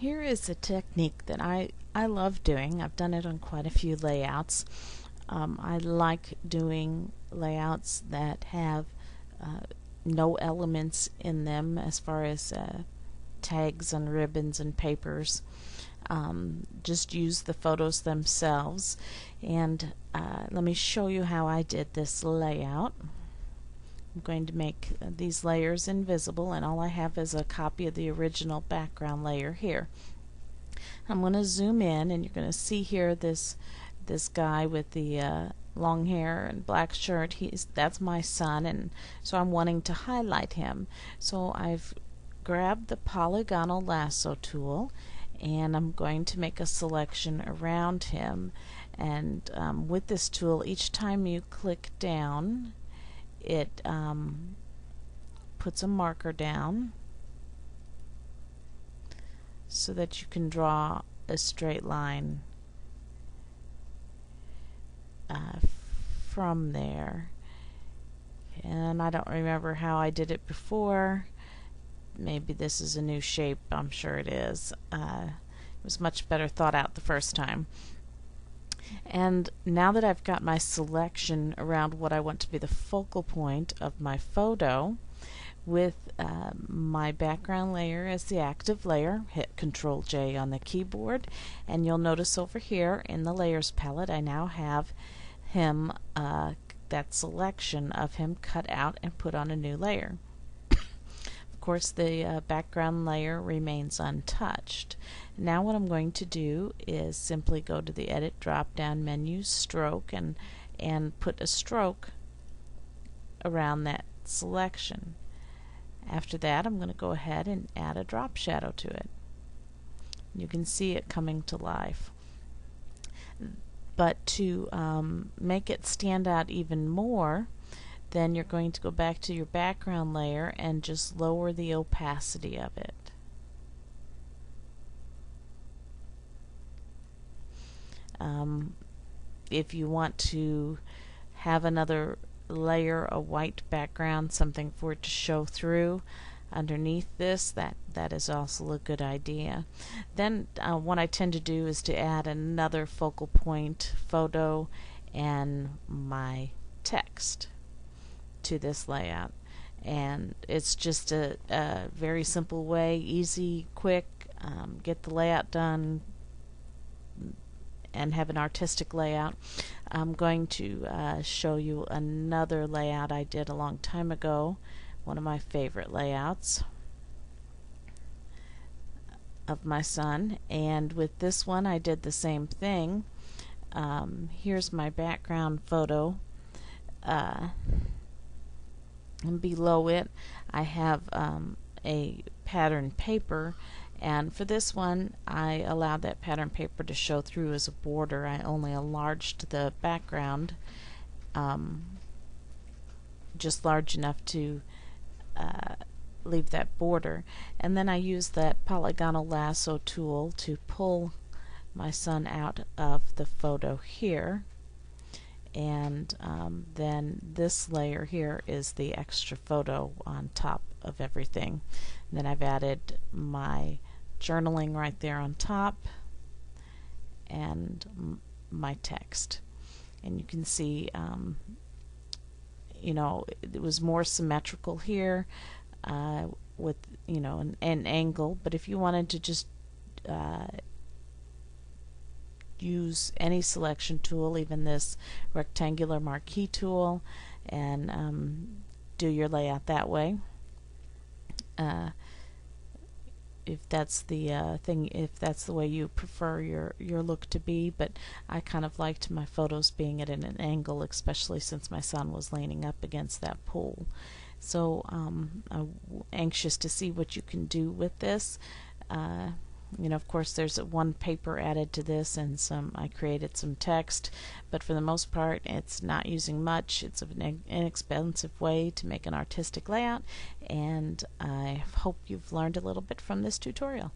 Here is a technique that I love doing. I've done it on quite a few layouts. I like doing layouts that have no elements in them as far as tags and ribbons and papers. Just use the photos themselves, and let me show you how I did this layout. I'm going to make these layers invisible, and all I have is a copy of the original background layer here. I'm going to zoom in, and you're going to see here this guy with the long hair and black shirt. That's my son, and so I'm wanting to highlight him. So I've grabbed the polygonal lasso tool, and I'm going to make a selection around him. And with this tool, each time you click down, it puts a marker down so that you can draw a straight line from there. And I don't remember how I did it before. Maybe this is a new shape. I'm sure it is. It was much better thought out the first time. And now that I've got my selection around what I want to be the focal point of my photo, with my background layer as the active layer, hit Control J on the keyboard, and you'll notice over here in the layers palette I now have him, that selection of him cut out and put on a new layer. Of course, the background layer remains untouched. Now what I'm going to do is simply go to the Edit drop-down menu, Stroke, and put a stroke around that selection. After that, I'm going to go ahead and add a drop shadow to it. You can see it coming to life. But to make it stand out even more, then you're going to go back to your background layer and just lower the opacity of it. If you want to have another layer, a white background, something for it to show through underneath this, that is also a good idea. Then what I tend to do is to add another focal point photo and my text to this layout, and it's just a very simple way, easy, quick, get the layout done and have an artistic layout. I'm going to show you another layout I did a long time ago, one of my favorite layouts of my son, and with this one I did the same thing. Here's my background photo, and below it I have a pattern paper, and for this one I allowed that pattern paper to show through as a border. I only enlarged the background just large enough to leave that border, and then I used that polygonal lasso tool to pull my son out of the photo here, and then this layer here is the extra photo on top of everything. And then I've added my journaling right there on top and my text, and you can see you know, it was more symmetrical here with, you know, an angle, but if you wanted to just use any selection tool, even this rectangular marquee tool, and do your layout that way, if that's the thing, if that's the way you prefer your look to be. But I kind of liked my photos being at an angle, especially since my son was leaning up against that pole. So I'm anxious to see what you can do with this. You know, of course, there's one paper added to this, and I created some text, but for the most part it's not using much. It's an inexpensive way to make an artistic layout, and I hope you've learned a little bit from this tutorial.